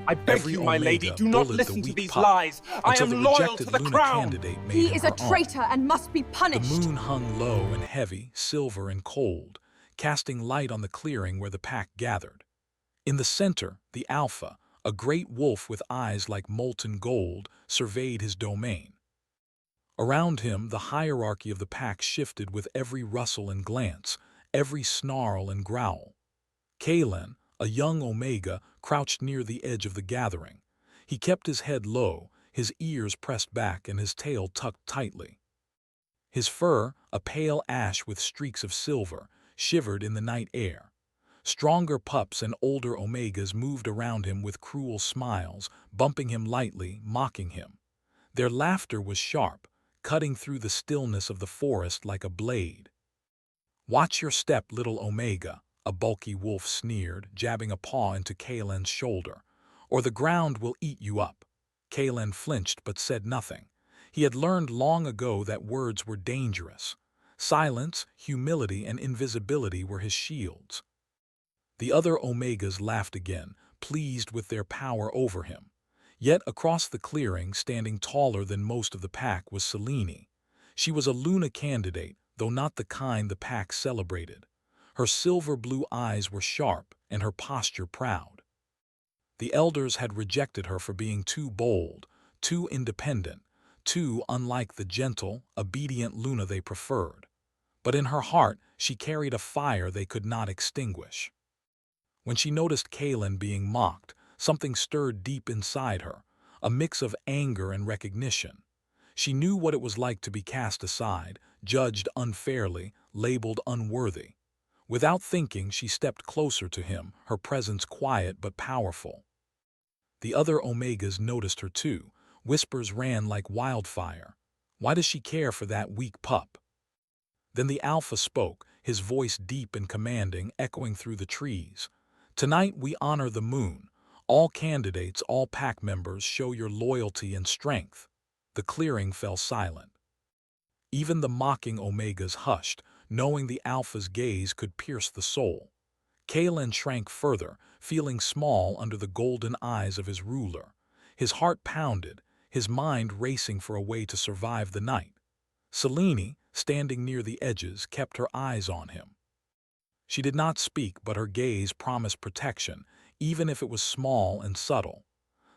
I beg Every you, my lady, Omega do not bullied the listen to weak these pup lies. I until am the loyal rejected to the Luna crown. candidate made He him is her a traitor own. and must be The punished. moon hung low and heavy, silver and cold, casting light on the clearing where the pack gathered. In the center, the Alpha, a great wolf with eyes like molten gold, surveyed his domain. Around him, the hierarchy of the pack shifted with every rustle and glance, every snarl and growl. Kalen, a young Omega, crouched near the edge of the gathering. He kept his head low, his ears pressed back and his tail tucked tightly. His fur, a pale ash with streaks of silver, shivered in the night air. Stronger pups and older Omegas moved around him with cruel smiles, bumping him lightly, mocking him. Their laughter was sharp, cutting through the stillness of the forest like a blade. "Watch your step, little Omega," a bulky wolf sneered, jabbing a paw into Kalen's shoulder, "or the ground will eat you up." Kalen flinched but said nothing. He had learned long ago that words were dangerous. Silence, humility, and invisibility were his shields. The other Omegas laughed again, pleased with their power over him. Yet across the clearing, standing taller than most of the pack, was Selene. She was a Luna candidate, though not the kind the pack celebrated. Her silver-blue eyes were sharp and her posture proud. The elders had rejected her for being too bold, too independent, too unlike the gentle, obedient Luna they preferred. But in her heart, she carried a fire they could not extinguish. When she noticed Kalen being mocked, something stirred deep inside her, a mix of anger and recognition. She knew what it was like to be cast aside, judged unfairly, labeled unworthy. Without thinking, she stepped closer to him, her presence quiet but powerful. The other Omegas noticed her too. Whispers ran like wildfire. "Why does she care for that weak pup?" Then the Alpha spoke, his voice deep and commanding, echoing through the trees. "Tonight we honor the moon. All candidates, all pack members, show your loyalty and strength." The clearing fell silent. Even the mocking Omegas hushed, knowing the Alpha's gaze could pierce the soul. Kalen shrank further, feeling small under the golden eyes of his ruler. His heart pounded, his mind racing for a way to survive the night. Selene, standing near the edges, kept her eyes on him. She did not speak, but her gaze promised protection, even if it was small and subtle.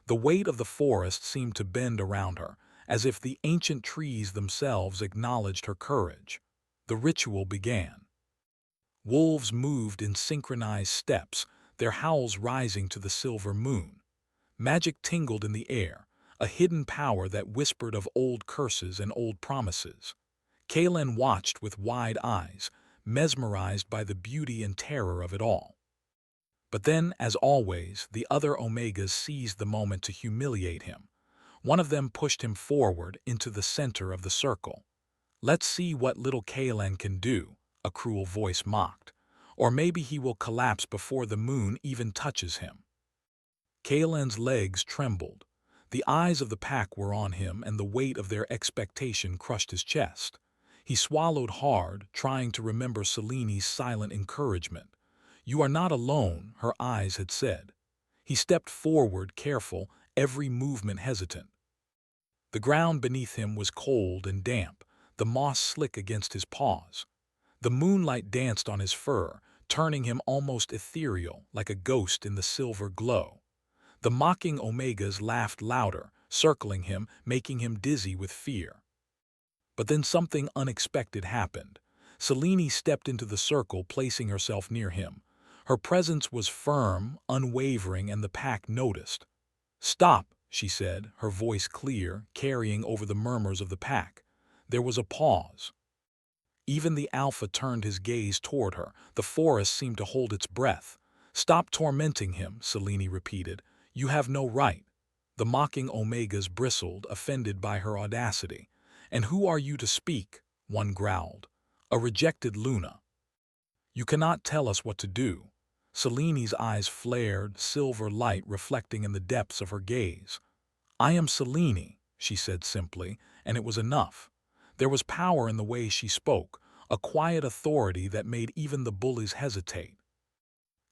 The weight of the forest seemed to bend around her, as if the ancient trees themselves acknowledged her courage. The ritual began. Wolves moved in synchronized steps, their howls rising to the silver moon. Magic tingled in the air, a hidden power that whispered of old curses and old promises. Kalen watched with wide eyes, mesmerized by the beauty and terror of it all. But then, as always, the other Omegas seized the moment to humiliate him. One of them pushed him forward into the center of the circle. "Let's see what little Kalen can do," a cruel voice mocked. "Or maybe he will collapse before the moon even touches him." Kalen's legs trembled. The eyes of the pack were on him, and the weight of their expectation crushed his chest. He swallowed hard, trying to remember Selene's silent encouragement. "You are not alone," her eyes had said. He stepped forward, careful, every movement hesitant. The ground beneath him was cold and damp, the moss slick against his paws. The moonlight danced on his fur, turning him almost ethereal, like a ghost in the silver glow. The mocking Omegas laughed louder, circling him, making him dizzy with fear. But then something unexpected happened. Selene stepped into the circle, placing herself near him. Her presence was firm, unwavering, and the pack noticed. "Stop," she said, her voice clear, carrying over the murmurs of the pack. There was a pause. Even the Alpha turned his gaze toward her. The forest seemed to hold its breath. "Stop tormenting him," Selene repeated. "You have no right." The mocking Omegas bristled, offended by her audacity. "And who are you to speak?" one growled. "A rejected Luna." "You cannot tell us what to do." Selene's eyes flared, silver light reflecting in the depths of her gaze. "I am Selene," she said simply, and it was enough. There was power in the way she spoke, a quiet authority that made even the bullies hesitate.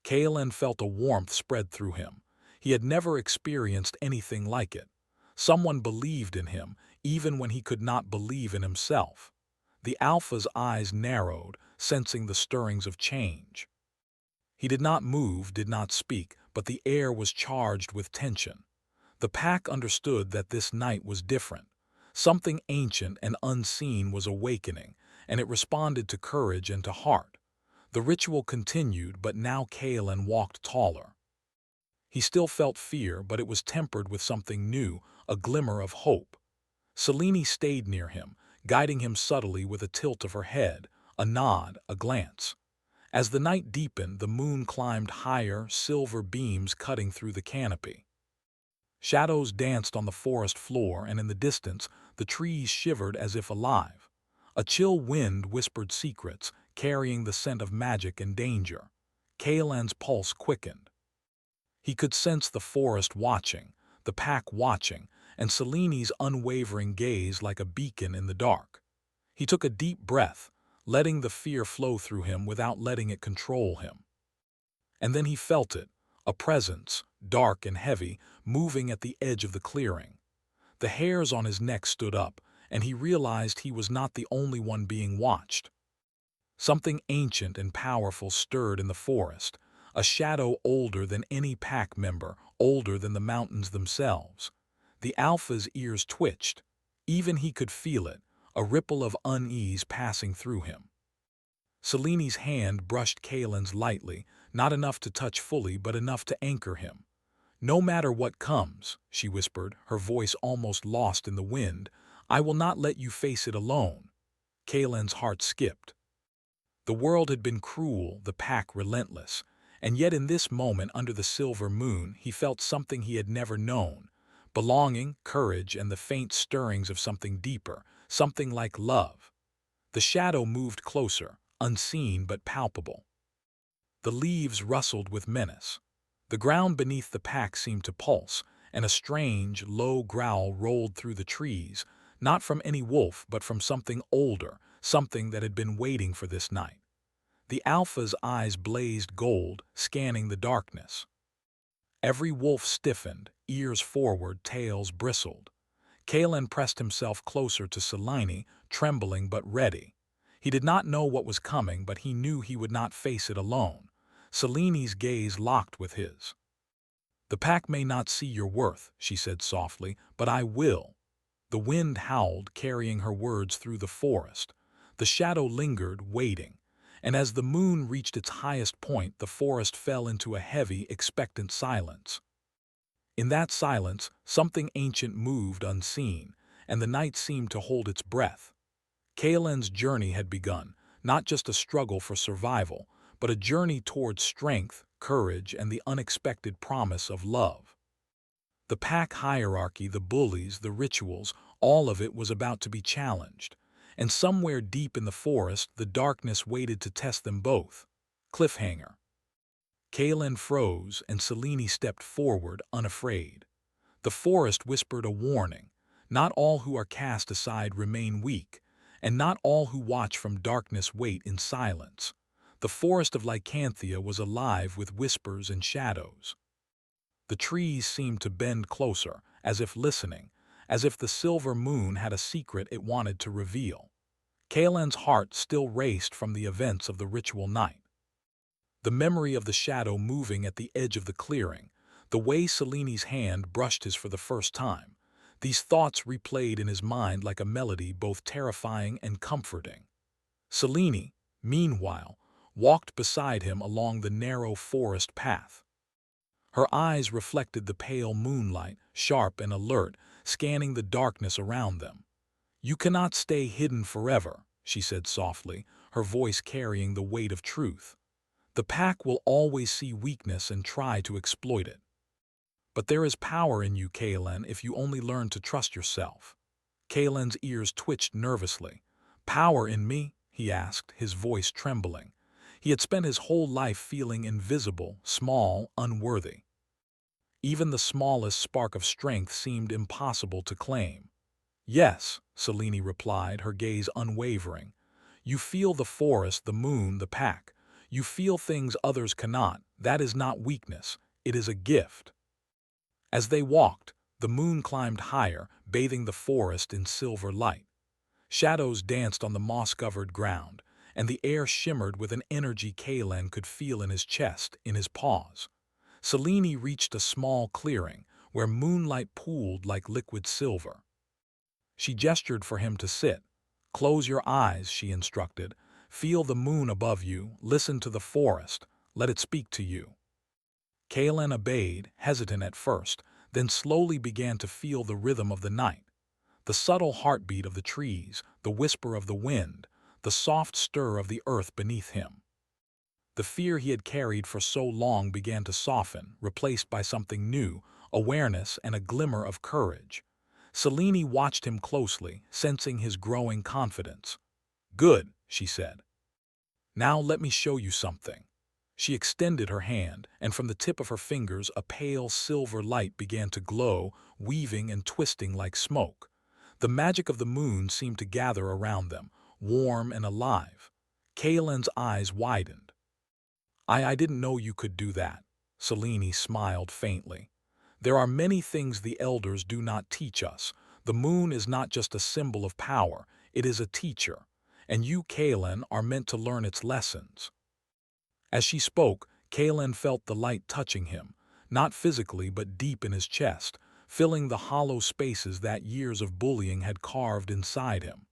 Kalen felt a warmth spread through him. He had never experienced anything like it. Someone believed in him, even when he could not believe in himself. The Alpha's eyes narrowed, sensing the stirrings of change. He did not move, did not speak, but the air was charged with tension. The pack understood that this night was different. Something ancient and unseen was awakening, and it responded to courage and to heart. The ritual continued, but now Kalen walked taller. He still felt fear, but it was tempered with something new, a glimmer of hope. Selene stayed near him, guiding him subtly with a tilt of her head, a nod, a glance. As the night deepened, the moon climbed higher, silver beams cutting through the canopy. Shadows danced on the forest floor, and in the distance, the trees shivered as if alive. A chill wind whispered secrets, carrying the scent of magic and danger. Kaelan's pulse quickened. He could sense the forest watching, the pack watching, and Selene's unwavering gaze like a beacon in the dark. He took a deep breath, letting the fear flow through him without letting it control him. And then he felt it, a presence, dark and heavy, moving at the edge of the clearing. The hairs on his neck stood up, and he realized he was not the only one being watched. Something ancient and powerful stirred in the forest, a shadow older than any pack member, older than the mountains themselves. The Alpha's ears twitched. Even he could feel it, a ripple of unease passing through him. Selene's hand brushed Kalen's lightly, not enough to touch fully but enough to anchor him. "No matter what comes," she whispered, her voice almost lost in the wind, "I will not let you face it alone." Kalen's heart skipped. The world had been cruel, the pack relentless, and yet in this moment under the silver moon he felt something he had never known. Belonging, courage, and the faint stirrings of something deeper, something like love. The shadow moved closer, unseen but palpable. The leaves rustled with menace. The ground beneath the pack seemed to pulse, and a strange, low growl rolled through the trees, not from any wolf but from something older, something that had been waiting for this night. The Alpha's eyes blazed gold, scanning the darkness. Every wolf stiffened, ears forward, tails bristled. Kalen pressed himself closer to Selene, trembling but ready. He did not know what was coming, but he knew he would not face it alone. Selene's gaze locked with his. "The pack may not see your worth," she said softly, "but I will." The wind howled, carrying her words through the forest. The shadow lingered, waiting, and as the moon reached its highest point, the forest fell into a heavy, expectant silence. In that silence, something ancient moved unseen, and the night seemed to hold its breath. Kalen's journey had begun, not just a struggle for survival, but a journey towards strength, courage, and the unexpected promise of love. The pack hierarchy, the bullies, the rituals, all of it was about to be challenged, and somewhere deep in the forest, the darkness waited to test them both. Cliffhanger. Kalen froze, and Selene stepped forward, unafraid. The forest whispered a warning. Not all who are cast aside remain weak, and not all who watch from darkness wait in silence. The forest of Lycanthia was alive with whispers and shadows. The trees seemed to bend closer, as if listening, as if the silver moon had a secret it wanted to reveal. Kalen's heart still raced from the events of the ritual night. The memory of the shadow moving at the edge of the clearing, the way Selene's hand brushed his for the first time, these thoughts replayed in his mind like a melody both terrifying and comforting. Selene, meanwhile, walked beside him along the narrow forest path. Her eyes reflected the pale moonlight, sharp and alert, scanning the darkness around them. "You cannot stay hidden forever," she said softly, her voice carrying the weight of truth. "The pack will always see weakness and try to exploit it. But there is power in you, Kalen, if you only learn to trust yourself." Kalen's ears twitched nervously. "Power in me?" he asked, his voice trembling. He had spent his whole life feeling invisible, small, unworthy. Even the smallest spark of strength seemed impossible to claim. "Yes," Selene replied, her gaze unwavering. "You feel the forest, the moon, the pack. You feel things others cannot. That is not weakness. It is a gift." As they walked, the moon climbed higher, bathing the forest in silver light. Shadows danced on the moss-covered ground, and the air shimmered with an energy Kalen could feel in his chest, in his paws. Selene reached a small clearing, where moonlight pooled like liquid silver. She gestured for him to sit. "Close your eyes," she instructed. "Feel the moon above you, listen to the forest, let it speak to you." Kalen obeyed, hesitant at first, then slowly began to feel the rhythm of the night. The subtle heartbeat of the trees, the whisper of the wind, the soft stir of the earth beneath him. The fear he had carried for so long began to soften, replaced by something new, awareness and a glimmer of courage. Selene watched him closely, sensing his growing confidence. "Good," she said. "Now let me show you something." She extended her hand, and from the tip of her fingers a pale silver light began to glow, weaving and twisting like smoke. The magic of the moon seemed to gather around them, warm and alive. Kalen's eyes widened. I didn't know you could do that." Selene smiled faintly. "There are many things the elders do not teach us. The moon is not just a symbol of power, it is a teacher. And you, Kalen, are meant to learn its lessons." As she spoke, Kalen felt the light touching him, not physically but deep in his chest, filling the hollow spaces that years of bullying had carved inside him.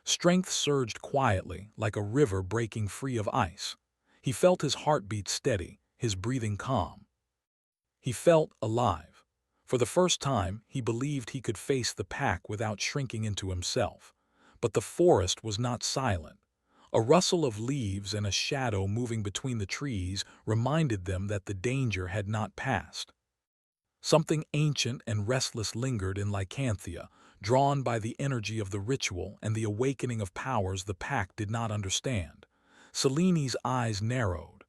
Strength surged quietly, like a river breaking free of ice. He felt his heartbeat steady, his breathing calm. He felt alive. For the first time, he believed he could face the pack without shrinking into himself. But the forest was not silent. A rustle of leaves and a shadow moving between the trees reminded them that the danger had not passed. Something ancient and restless lingered in Lycanthia, drawn by the energy of the ritual and the awakening of powers the pack did not understand. Selene's eyes narrowed.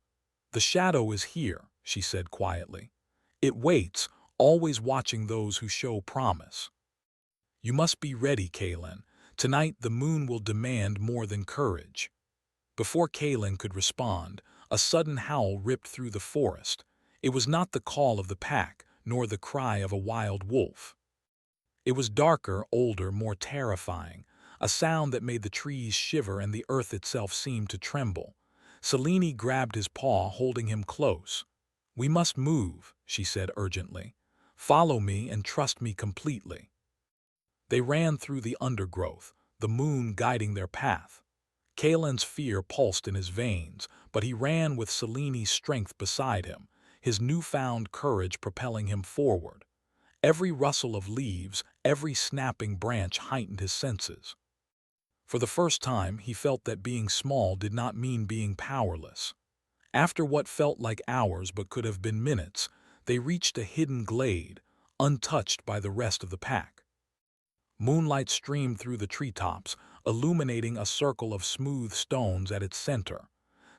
"The shadow is here," she said quietly. "It waits, always watching those who show promise. You must be ready, Kalen. Tonight the moon will demand more than courage." Before Kalen could respond, a sudden howl ripped through the forest. It was not the call of the pack, nor the cry of a wild wolf. It was darker, older, more terrifying, a sound that made the trees shiver and the earth itself seem to tremble. Selene grabbed his paw, holding him close. "We must move," she said urgently. "Follow me and trust me completely." They ran through the undergrowth, the moon guiding their path. Kalen's fear pulsed in his veins, but he ran with Selene's strength beside him, his newfound courage propelling him forward. Every rustle of leaves, every snapping branch heightened his senses. For the first time, he felt that being small did not mean being powerless. After what felt like hours but could have been minutes, they reached a hidden glade, untouched by the rest of the pack. Moonlight streamed through the treetops, illuminating a circle of smooth stones at its center.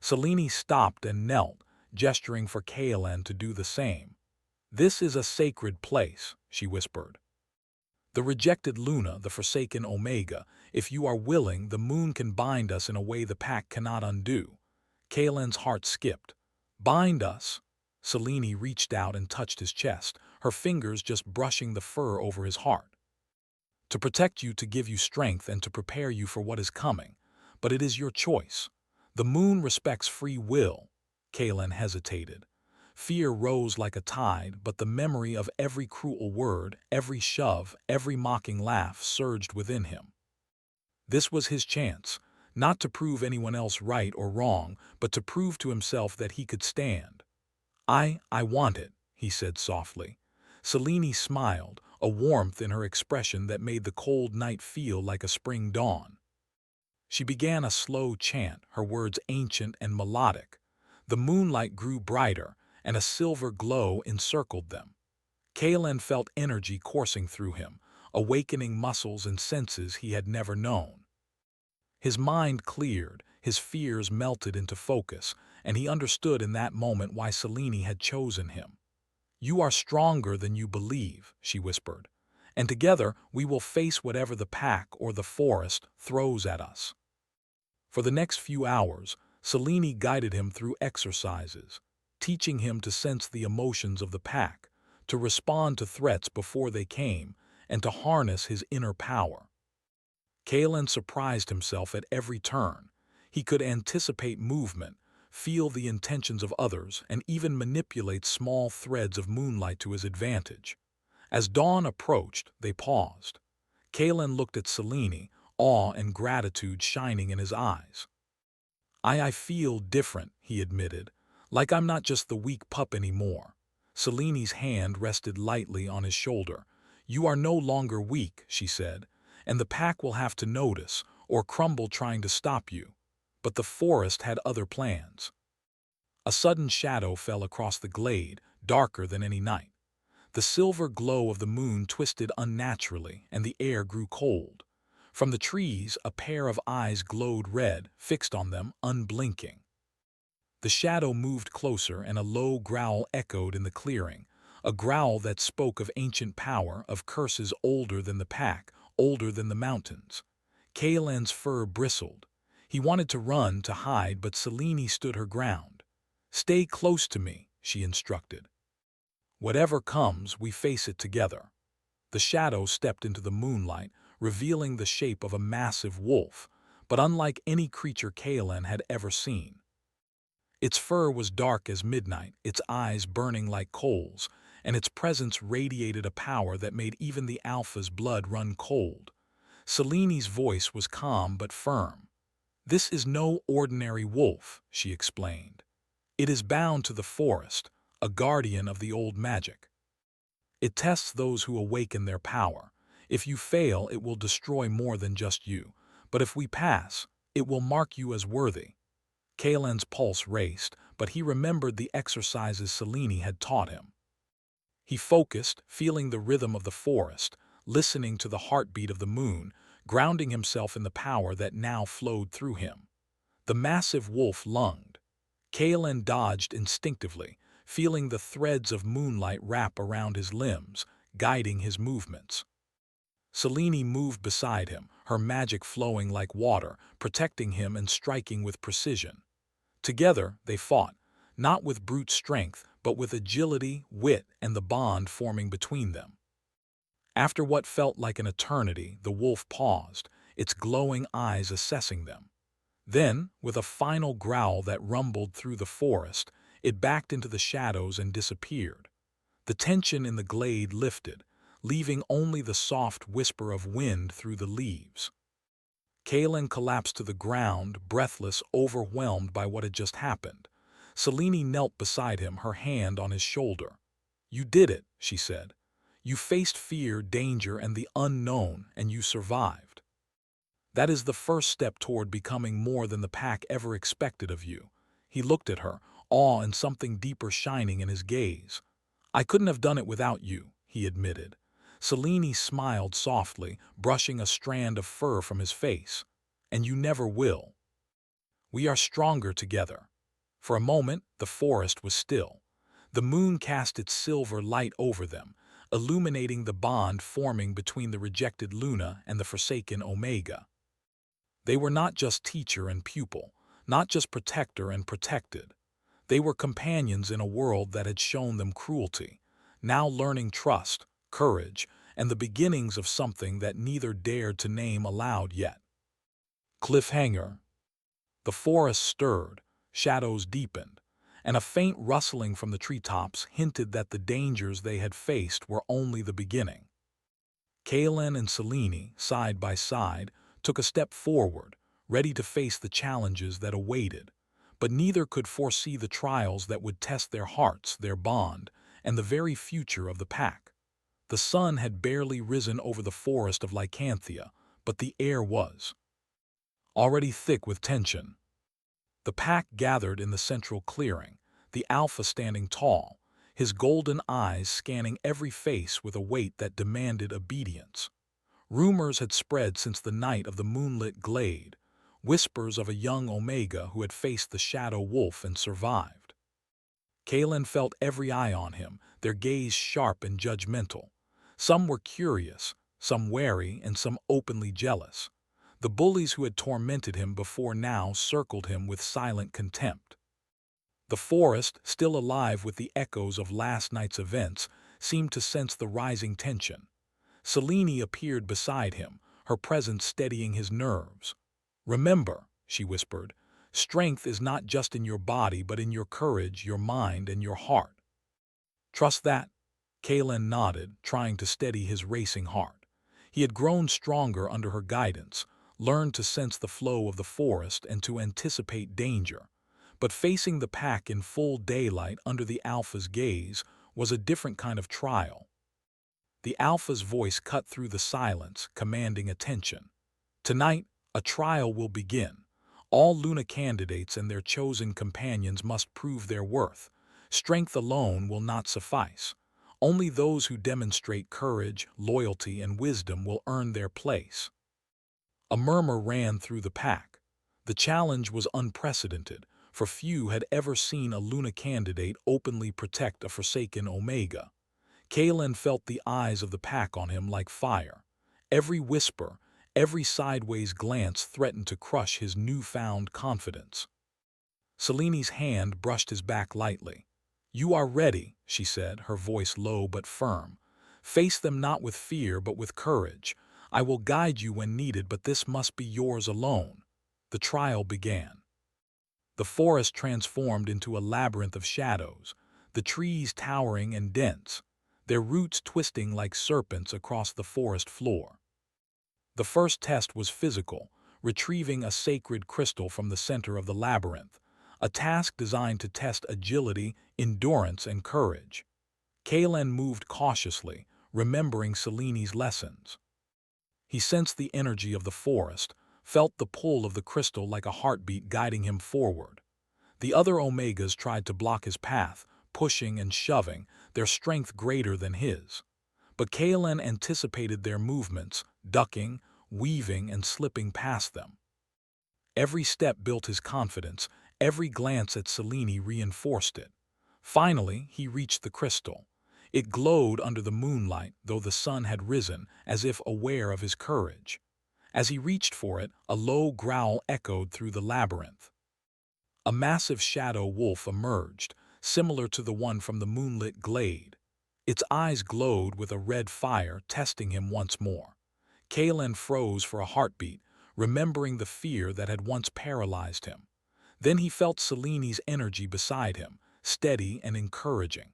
Selene stopped and knelt, gesturing for Kalen to do the same. "This is a sacred place," she whispered. "The rejected Luna, the forsaken Omega. If you are willing, the moon can bind us in a way the pack cannot undo." Kalen's heart skipped. "Bind us?" Selene reached out and touched his chest, her fingers just brushing the fur over his heart. "To protect you, to give you strength, and to prepare you for what is coming. But it is your choice. The moon respects free will." Kalen hesitated. Fear rose like a tide, but the memory of every cruel word, every shove, every mocking laugh surged within him. This was his chance, not to prove anyone else right or wrong, but to prove to himself that he could stand. I want it," he said softly. Selene smiled, a warmth in her expression that made the cold night feel like a spring dawn. She began a slow chant, her words ancient and melodic. The moonlight grew brighter, and a silver glow encircled them. Kalen felt energy coursing through him, awakening muscles and senses he had never known. His mind cleared, his fears melted into focus, and he understood in that moment why Selene had chosen him. "You are stronger than you believe," she whispered, "and together we will face whatever the pack or the forest throws at us." For the next few hours, Selene guided him through exercises, teaching him to sense the emotions of the pack, to respond to threats before they came, and to harness his inner power. Kalen surprised himself at every turn. He could anticipate movement, feel the intentions of others, and even manipulate small threads of moonlight to his advantage. As dawn approached, they paused. Kalen looked at Selene, awe and gratitude shining in his eyes. I feel different, he admitted, like I'm not just the weak pup anymore. Selene's hand rested lightly on his shoulder. You are no longer weak, she said, and the pack will have to notice or crumble trying to stop you. But the forest had other plans. A sudden shadow fell across the glade, darker than any night. The silver glow of the moon twisted unnaturally, and the air grew cold. From the trees, a pair of eyes glowed red, fixed on them, unblinking. The shadow moved closer, and a low growl echoed in the clearing, a growl that spoke of ancient power, of curses older than the pack, older than the mountains. Kaelan's fur bristled. He wanted to run, to hide, but Selene stood her ground. Stay close to me, she instructed. Whatever comes, we face it together. The shadow stepped into the moonlight, revealing the shape of a massive wolf, but unlike any creature Kaelan had ever seen. Its fur was dark as midnight, its eyes burning like coals, and its presence radiated a power that made even the Alpha's blood run cold. Selene's voice was calm but firm. This is no ordinary wolf, she explained. It is bound to the forest, a guardian of the old magic. It tests those who awaken their power. If you fail, it will destroy more than just you. But if we pass, it will mark you as worthy. Kaelan's pulse raced, but he remembered the exercises Selene had taught him. He focused, feeling the rhythm of the forest, listening to the heartbeat of the moon, grounding himself in the power that now flowed through him. The massive wolf lunged. Kaelan dodged instinctively, feeling the threads of moonlight wrap around his limbs, guiding his movements. Selene moved beside him, her magic flowing like water, protecting him and striking with precision. Together, they fought, not with brute strength, but with agility, wit, and the bond forming between them. After what felt like an eternity, the wolf paused, its glowing eyes assessing them. Then, with a final growl that rumbled through the forest, it backed into the shadows and disappeared. The tension in the glade lifted, leaving only the soft whisper of wind through the leaves. Kaelan collapsed to the ground, breathless, overwhelmed by what had just happened. Selene knelt beside him, her hand on his shoulder. You did it, she said. You faced fear, danger, and the unknown, and you survived. That is the first step toward becoming more than the pack ever expected of you. He looked at her, awe and something deeper shining in his gaze. I couldn't have done it without you, he admitted. Selene smiled softly, brushing a strand of fur from his face. And you never will. We are stronger together. For a moment, the forest was still. The moon cast its silver light over them, illuminating the bond forming between the rejected Luna and the forsaken Omega. They were not just teacher and pupil, not just protector and protected. They were companions in a world that had shown them cruelty, now learning trust, courage, and the beginnings of something that neither dared to name aloud yet. Cliffhanger. The forest stirred, shadows deepened, and a faint rustling from the treetops hinted that the dangers they had faced were only the beginning. Kaelan and Selene, side by side, took a step forward, ready to face the challenges that awaited, but neither could foresee the trials that would test their hearts, their bond, and the very future of the pack. The sun had barely risen over the forest of Lycanthia, but the air was already thick with tension. The pack gathered in the central clearing, the Alpha standing tall, his golden eyes scanning every face with a weight that demanded obedience. Rumors had spread since the night of the moonlit glade, whispers of a young Omega who had faced the shadow wolf and survived. Kaelan felt every eye on him, their gaze sharp and judgmental. Some were curious, some wary, and some openly jealous. The bullies who had tormented him before now circled him with silent contempt. The forest, still alive with the echoes of last night's events, seemed to sense the rising tension. Selene appeared beside him, her presence steadying his nerves. "Remember," she whispered, "strength is not just in your body but in your courage, your mind, and your heart." "Trust that?" Kalen nodded, trying to steady his racing heart. He had grown stronger under her guidance, learned to sense the flow of the forest and to anticipate danger. But facing the pack in full daylight under the Alpha's gaze was a different kind of trial. The Alpha's voice cut through the silence, commanding attention. "Tonight, a trial will begin. All Luna candidates and their chosen companions must prove their worth. Strength alone will not suffice. Only those who demonstrate courage, loyalty, and wisdom will earn their place." A murmur ran through the pack. The challenge was unprecedented, for few had ever seen a Luna candidate openly protect a forsaken Omega. Kalen felt the eyes of the pack on him like fire. Every whisper, every sideways glance threatened to crush his newfound confidence. Selene's hand brushed his back lightly. "You are ready," she said, her voice low but firm. "Face them not with fear but with courage. I will guide you when needed, but this must be yours alone." The trial began. The forest transformed into a labyrinth of shadows, the trees towering and dense, their roots twisting like serpents across the forest floor. The first test was physical, retrieving a sacred crystal from the center of the labyrinth, a task designed to test agility, endurance, and courage. Kalen moved cautiously, remembering Selene's lessons. He sensed the energy of the forest, felt the pull of the crystal like a heartbeat guiding him forward. The other Omegas tried to block his path, pushing and shoving, their strength greater than his. But Kalen anticipated their movements, ducking, weaving, and slipping past them. Every step built his confidence, every glance at Selene reinforced it. Finally, he reached the crystal. It glowed under the moonlight, though the sun had risen, as if aware of his courage. As he reached for it, a low growl echoed through the labyrinth. A massive shadow wolf emerged, similar to the one from the moonlit glade. Its eyes glowed with a red fire, testing him once more. Kalen froze for a heartbeat, remembering the fear that had once paralyzed him. Then he felt Selene's energy beside him, steady and encouraging.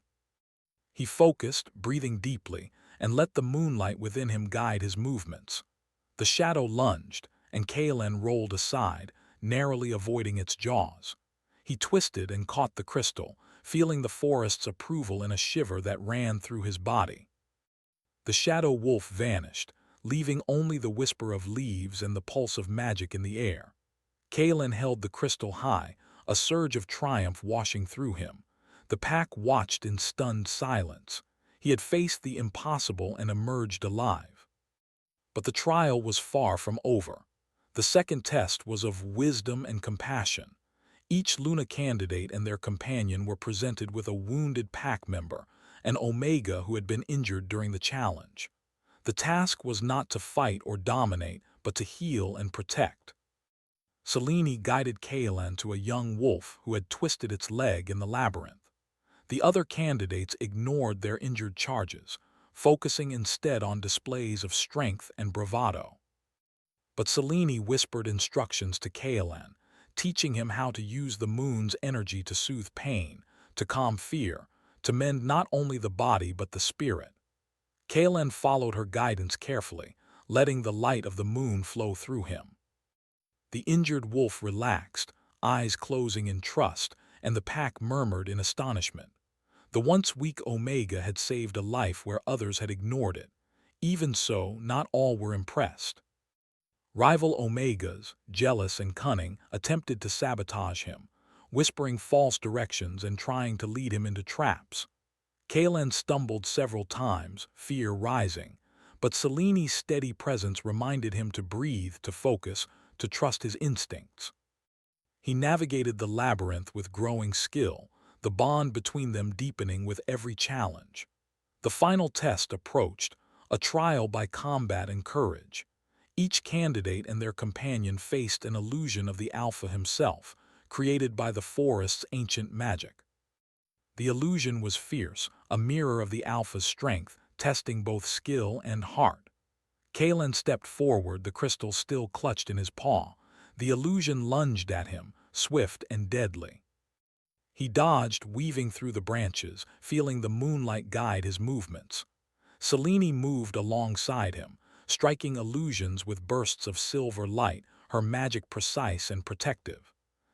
He focused, breathing deeply, and let the moonlight within him guide his movements. The shadow lunged, and Kalen rolled aside, narrowly avoiding its jaws. He twisted and caught the crystal, feeling the forest's approval in a shiver that ran through his body. The shadow wolf vanished, leaving only the whisper of leaves and the pulse of magic in the air. Kalen held the crystal high, a surge of triumph washing through him. The pack watched in stunned silence. He had faced the impossible and emerged alive. But the trial was far from over. The second test was of wisdom and compassion. Each Luna candidate and their companion were presented with a wounded pack member, an Omega who had been injured during the challenge. The task was not to fight or dominate, but to heal and protect. Selene guided Kalen to a young wolf who had twisted its leg in the labyrinth. The other candidates ignored their injured charges, focusing instead on displays of strength and bravado. But Selene whispered instructions to Kalen, teaching him how to use the moon's energy to soothe pain, to calm fear, to mend not only the body but the spirit. Kalen followed her guidance carefully, letting the light of the moon flow through him. The injured wolf relaxed, eyes closing in trust, and the pack murmured in astonishment. The once weak Omega had saved a life where others had ignored it. Even so, not all were impressed. Rival Omegas, jealous and cunning, attempted to sabotage him, whispering false directions and trying to lead him into traps. Kalen stumbled several times, fear rising, but Selene's steady presence reminded him to breathe, to focus, to trust his instincts. He navigated the labyrinth with growing skill, the bond between them deepening with every challenge. The final test approached, a trial by combat and courage. Each candidate and their companion faced an illusion of the Alpha himself, created by the forest's ancient magic. The illusion was fierce, a mirror of the alpha's strength, testing both skill and heart. Kalen stepped forward, the crystal still clutched in his paw. The illusion lunged at him, swift and deadly. He dodged, weaving through the branches, feeling the moonlight guide his movements. Selene moved alongside him, striking illusions with bursts of silver light, her magic precise and protective.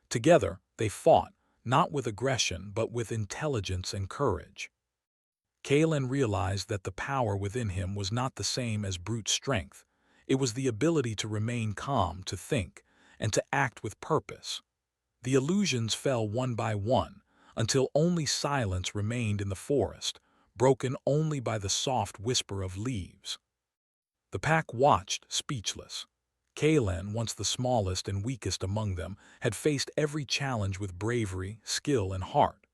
Together, they fought, not with aggression but with intelligence and courage. Kalen realized that the power within him was not the same as brute strength. It was the ability to remain calm, to think, and to act with purpose. The illusions fell one by one, until only silence remained in the forest, broken only by the soft whisper of leaves. The pack watched, speechless. Kalen, once the smallest and weakest among them, had faced every challenge with bravery, skill, and heart.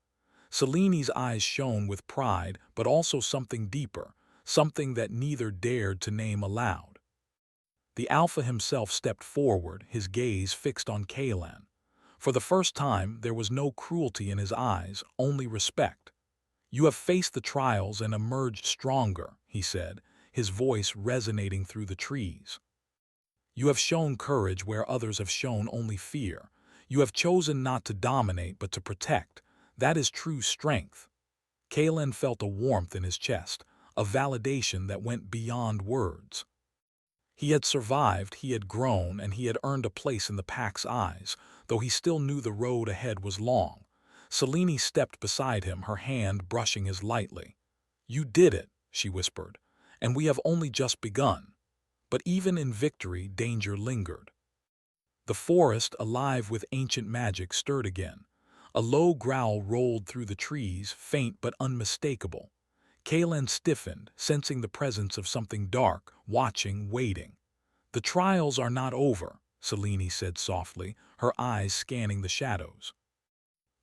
Selene's eyes shone with pride, but also something deeper, something that neither dared to name aloud. The Alpha himself stepped forward, his gaze fixed on Kalen. For the first time, there was no cruelty in his eyes, only respect. "You have faced the trials and emerged stronger," he said, his voice resonating through the trees. "You have shown courage where others have shown only fear. You have chosen not to dominate but to protect. That is true strength." Kalen felt a warmth in his chest, a validation that went beyond words. He had survived, he had grown, and he had earned a place in the pack's eyes, though he still knew the road ahead was long. Selene stepped beside him, her hand brushing his lightly. "You did it," she whispered, "and we have only just begun." But even in victory, danger lingered. The forest, alive with ancient magic, stirred again. A low growl rolled through the trees, faint but unmistakable. Kalen stiffened, sensing the presence of something dark, watching, waiting. "The trials are not over," Selene said softly, her eyes scanning the shadows.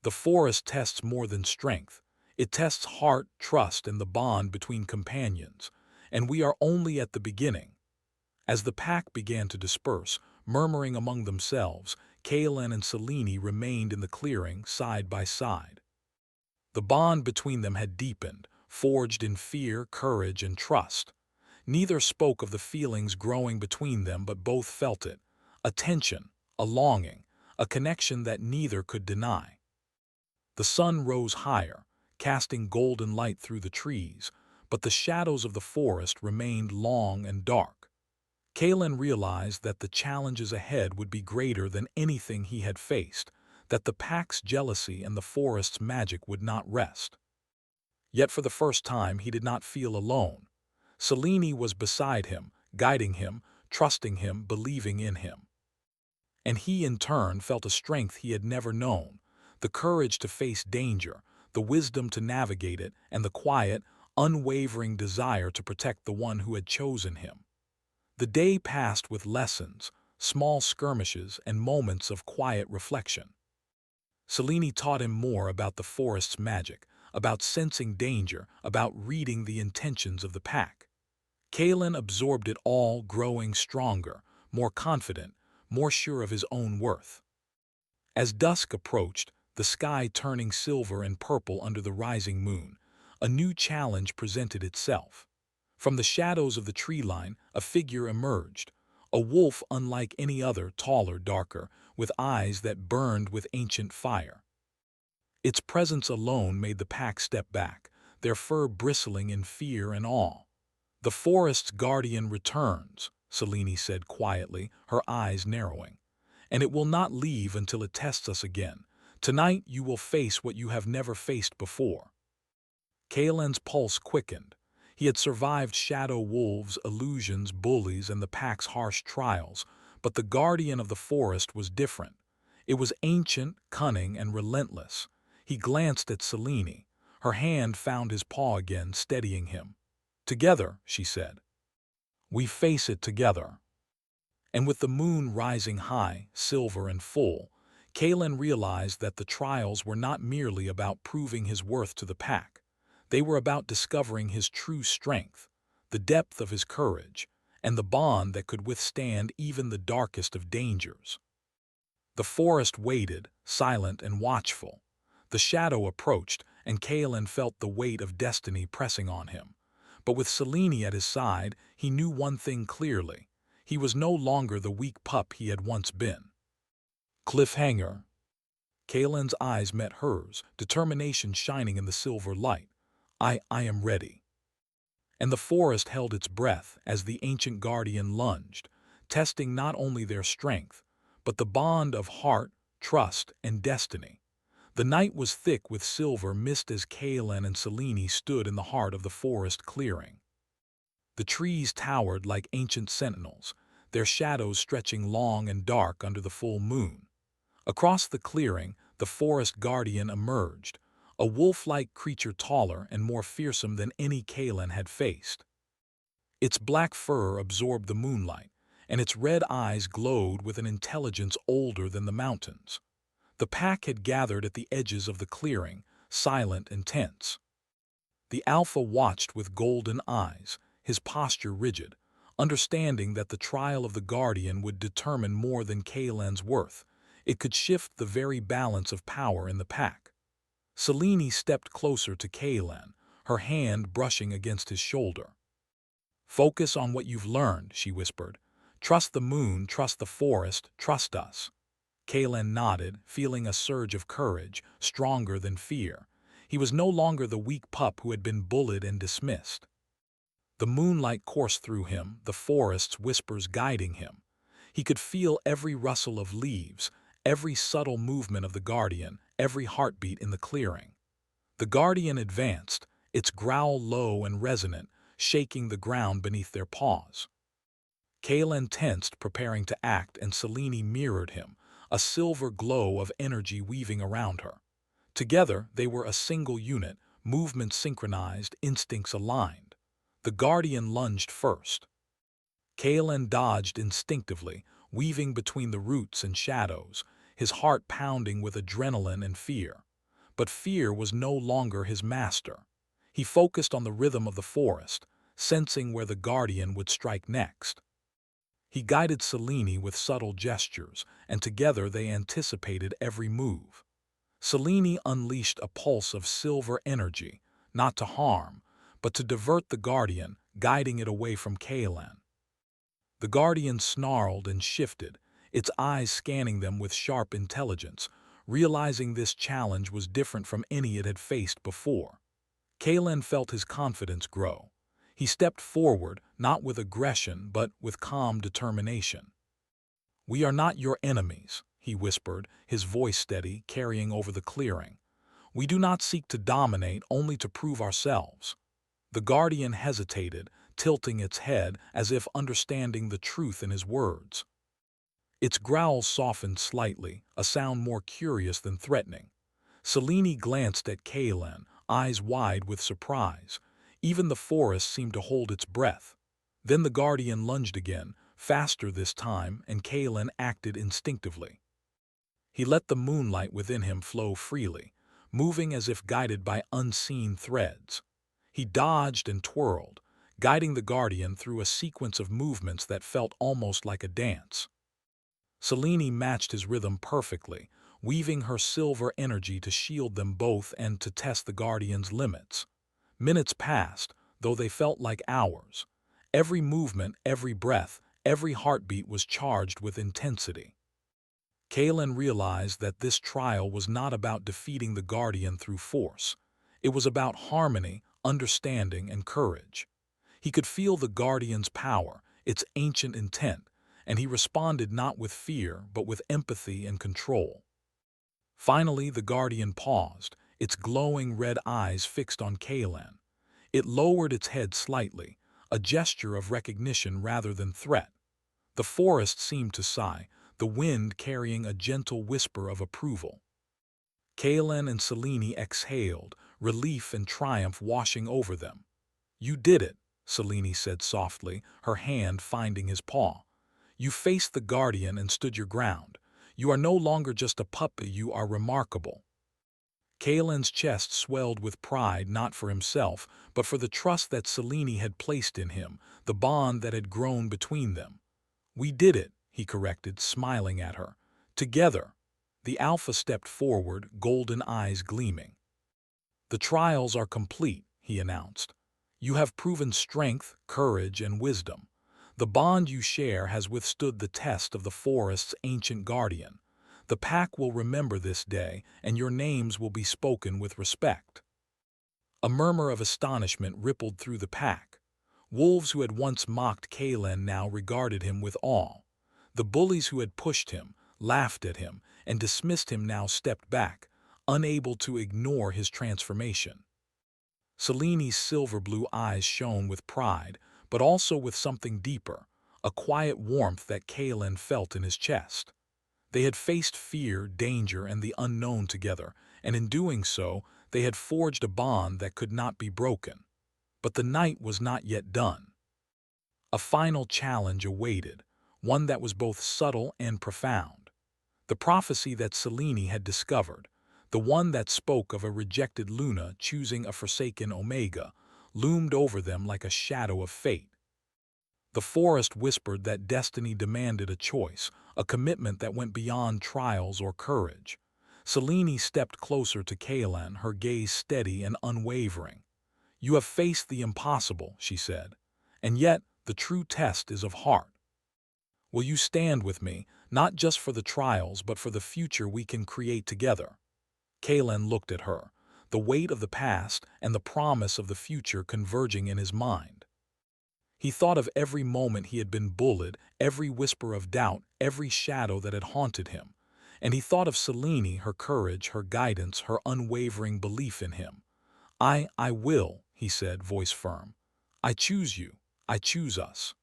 "The forest tests more than strength. It tests heart, trust, and the bond between companions. And we are only at the beginning." As the pack began to disperse, murmuring among themselves, Kalen and Selene remained in the clearing, side by side. The bond between them had deepened, forged in fear, courage, and trust. Neither spoke of the feelings growing between them, but both felt it. A tension, a longing, a connection that neither could deny. The sun rose higher, casting golden light through the trees, but the shadows of the forest remained long and dark. Kalen realized that the challenges ahead would be greater than anything he had faced, that the pack's jealousy and the forest's magic would not rest. Yet for the first time he did not feel alone. Selene was beside him, guiding him, trusting him, believing in him. And he in turn felt a strength he had never known, the courage to face danger, the wisdom to navigate it, and the quiet, unwavering desire to protect the one who had chosen him. The day passed with lessons, small skirmishes, and moments of quiet reflection. Selene taught him more about the forest's magic, about sensing danger, about reading the intentions of the pack. Kalen absorbed it all, growing stronger, more confident, more sure of his own worth. As dusk approached, the sky turning silver and purple under the rising moon, a new challenge presented itself. From the shadows of the tree line, a figure emerged, a wolf unlike any other, taller, darker, with eyes that burned with ancient fire. Its presence alone made the pack step back, their fur bristling in fear and awe. "The forest's guardian returns," Selene said quietly, her eyes narrowing. "And it will not leave until it tests us again. Tonight you will face what you have never faced before." Kalen's pulse quickened. He had survived shadow wolves, illusions, bullies, and the pack's harsh trials, but the guardian of the forest was different. It was ancient, cunning, and relentless. He glanced at Selene. Her hand found his paw again, steadying him. "Together," she said. "We face it together." And with the moon rising high, silver and full, Kalen realized that the trials were not merely about proving his worth to the pack. They were about discovering his true strength, the depth of his courage, and the bond that could withstand even the darkest of dangers. The forest waited, silent and watchful. The shadow approached, and Kaelin felt the weight of destiny pressing on him. But with Selene at his side, he knew one thing clearly. He was no longer the weak pup he had once been. Cliffhanger. Kaelin's eyes met hers, determination shining in the silver light. I am ready. And the forest held its breath as the ancient guardian lunged, testing not only their strength, but the bond of heart, trust, and destiny. The night was thick with silver mist as Kaelin and Selene stood in the heart of the forest clearing. The trees towered like ancient sentinels, their shadows stretching long and dark under the full moon. Across the clearing, the forest guardian emerged, a wolf-like creature taller and more fearsome than any Kaelin had faced. Its black fur absorbed the moonlight, and its red eyes glowed with an intelligence older than the mountains. The pack had gathered at the edges of the clearing, silent and tense. The alpha watched with golden eyes, his posture rigid, understanding that the trial of the guardian would determine more than Kaelin's worth. It could shift the very balance of power in the pack. Selene stepped closer to Kaelin, her hand brushing against his shoulder. "Focus on what you've learned," she whispered. "Trust the moon, trust the forest, trust us." Kaelin nodded, feeling a surge of courage, stronger than fear. He was no longer the weak pup who had been bullied and dismissed. The moonlight coursed through him, the forest's whispers guiding him. He could feel every rustle of leaves, every subtle movement of the guardian, every heartbeat in the clearing. The guardian advanced, its growl low and resonant, shaking the ground beneath their paws. Kaelin tensed, preparing to act, and Selene mirrored him, a silver glow of energy weaving around her. Together, they were a single unit, movements synchronized, instincts aligned. The guardian lunged first. Kaelin dodged instinctively, weaving between the roots and shadows, his heart pounding with adrenaline and fear. But fear was no longer his master. He focused on the rhythm of the forest, sensing where the guardian would strike next. He guided Selene with subtle gestures, and together they anticipated every move. Selene unleashed a pulse of silver energy, not to harm, but to divert the guardian, guiding it away from Kaelin. The guardian snarled and shifted, its eyes scanning them with sharp intelligence, realizing this challenge was different from any it had faced before. Kaelin felt his confidence grow. He stepped forward, not with aggression, but with calm determination. "We are not your enemies," he whispered, his voice steady, carrying over the clearing. "We do not seek to dominate, only to prove ourselves." The guardian hesitated, tilting its head as if understanding the truth in his words. Its growl softened slightly, a sound more curious than threatening. Selene glanced at Kaelin, eyes wide with surprise. Even the forest seemed to hold its breath. Then the guardian lunged again, faster this time, and Kaelin acted instinctively. He let the moonlight within him flow freely, moving as if guided by unseen threads. He dodged and twirled, guiding the guardian through a sequence of movements that felt almost like a dance. Selene matched his rhythm perfectly, weaving her silver energy to shield them both and to test the guardian's limits. Minutes passed, though they felt like hours. Every movement, every breath, every heartbeat was charged with intensity. Kaelin realized that this trial was not about defeating the guardian through force. It was about harmony, understanding, and courage. He could feel the guardian's power, its ancient intent, and he responded not with fear, but with empathy and control. Finally, the guardian paused, its glowing red eyes fixed on Kaelin. It lowered its head slightly, a gesture of recognition rather than threat. The forest seemed to sigh, the wind carrying a gentle whisper of approval. Kaelin and Selene exhaled, relief and triumph washing over them. "You did it," Selene said softly, her hand finding his paw. "You faced the guardian and stood your ground. You are no longer just a puppy, you are remarkable." Kaelin's chest swelled with pride not for himself, but for the trust that Selene had placed in him, the bond that had grown between them. "We did it," he corrected, smiling at her. "Together." The alpha stepped forward, golden eyes gleaming. "The trials are complete," he announced. "You have proven strength, courage, and wisdom. The bond you share has withstood the test of the forest's ancient guardian. The pack will remember this day, and your names will be spoken with respect." A murmur of astonishment rippled through the pack. Wolves who had once mocked Kalen now regarded him with awe. The bullies who had pushed him, laughed at him, and dismissed him now stepped back, unable to ignore his transformation. Seleni's silver-blue eyes shone with pride, but also with something deeper, a quiet warmth that Kalen felt in his chest. They had faced fear, danger, and the unknown together, and in doing so, they had forged a bond that could not be broken. But the night was not yet done. A final challenge awaited, one that was both subtle and profound. The prophecy that Selene had discovered, the one that spoke of a rejected Luna choosing a forsaken Omega, loomed over them like a shadow of fate. The forest whispered that destiny demanded a choice, a commitment that went beyond trials or courage. Selene stepped closer to Kalen, her gaze steady and unwavering. "You have faced the impossible," she said, "and yet the true test is of heart. Will you stand with me, not just for the trials but for the future we can create together?" Kalen looked at her, the weight of the past and the promise of the future converging in his mind. He thought of every moment he had been bullied, every whisper of doubt, every shadow that had haunted him. And he thought of Selene, her courage, her guidance, her unwavering belief in him. I will," he said, voice firm. "I choose you. I choose us.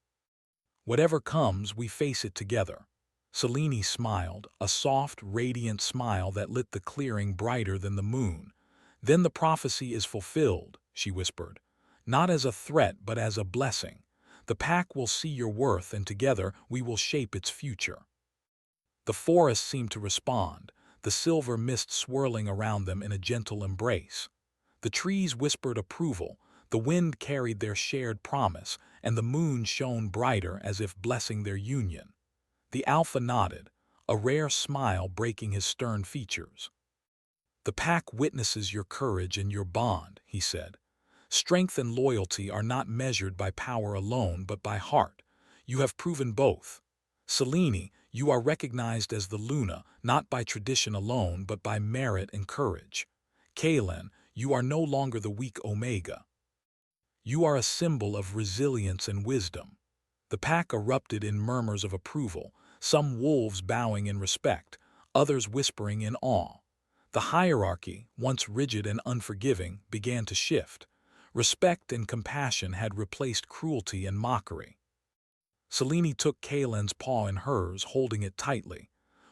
Whatever comes, we face it together." Selene smiled, a soft, radiant smile that lit the clearing brighter than the moon. "Then the prophecy is fulfilled," she whispered. "Not as a threat, but as a blessing. The pack will see your worth, and together we will shape its future." The forest seemed to respond, the silver mist swirling around them in a gentle embrace. The trees whispered approval, the wind carried their shared promise, and the moon shone brighter as if blessing their union. The Alpha nodded, a rare smile breaking his stern features. "The pack witnesses your courage and your bond," he said. "Strength and loyalty are not measured by power alone, but by heart. You have proven both. Selene, you are recognized as the Luna, not by tradition alone, but by merit and courage. Kalen, you are no longer the weak Omega. You are a symbol of resilience and wisdom." The pack erupted in murmurs of approval, some wolves bowing in respect, others whispering in awe. The hierarchy, once rigid and unforgiving, began to shift. Respect and compassion had replaced cruelty and mockery. Selene took Kalen's paw in hers, holding it tightly.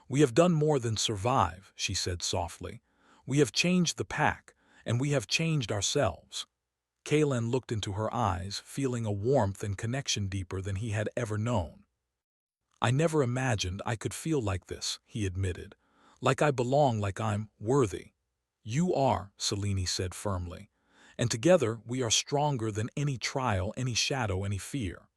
"We have done more than survive," she said softly. "We have changed the pack, and we have changed ourselves." Kalen looked into her eyes, feeling a warmth and connection deeper than he had ever known. "I never imagined I could feel like this," he admitted. "Like I belong, like I'm worthy." "You are," Selene said firmly. "And together we are stronger than any trial, any shadow, any fear."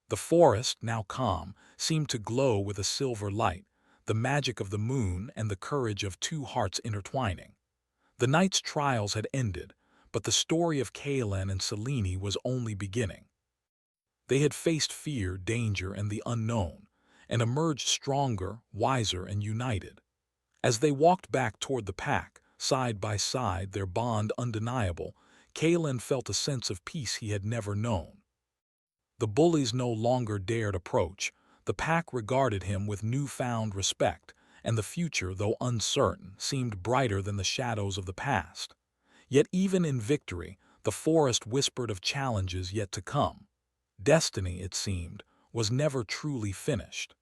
The forest, now calm, seemed to glow with a silver light, the magic of the moon and the courage of two hearts intertwining. The night's trials had ended, but the story of Kalen and Selene was only beginning. They had faced fear, danger, and the unknown, and emerged stronger, wiser, and united. As they walked back toward the pack, side by side, their bond undeniable, Kalen felt a sense of peace he had never known. The bullies no longer dared approach, the pack regarded him with newfound respect, and the future, though uncertain, seemed brighter than the shadows of the past. Yet even in victory, the forest whispered of challenges yet to come. Destiny, it seemed, was never truly finished.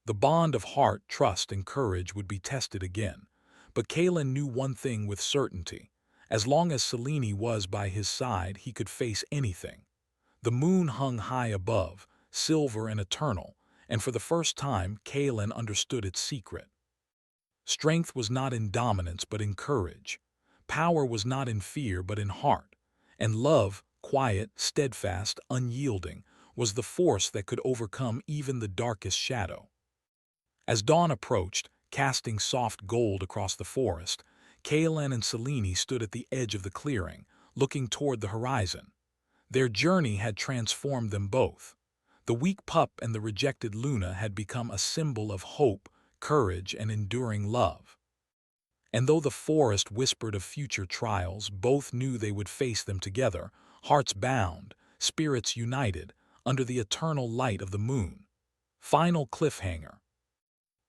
The bond of heart, trust, and courage would be tested again, but Kalen knew one thing with certainty. As long as Selene was by his side, he could face anything. The moon hung high above, silver and eternal, and for the first time Kalen understood its secret. Strength was not in dominance but in courage. Power was not in fear but in heart. And love, quiet, steadfast, unyielding, was the force that could overcome even the darkest shadow. As dawn approached, casting soft gold across the forest, Kaelen and Selene stood at the edge of the clearing, looking toward the horizon. Their journey had transformed them both. The weak pup and the rejected Luna had become a symbol of hope, courage, and enduring love. And though the forest whispered of future trials, both knew they would face them together, hearts bound, spirits united, under the eternal light of the moon. Final cliffhanger.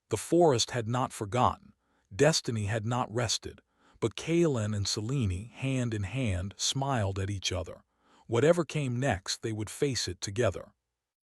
The forest had not forgotten, destiny had not rested, but Kaelen and Selene, hand in hand, smiled at each other. Whatever came next, they would face it together.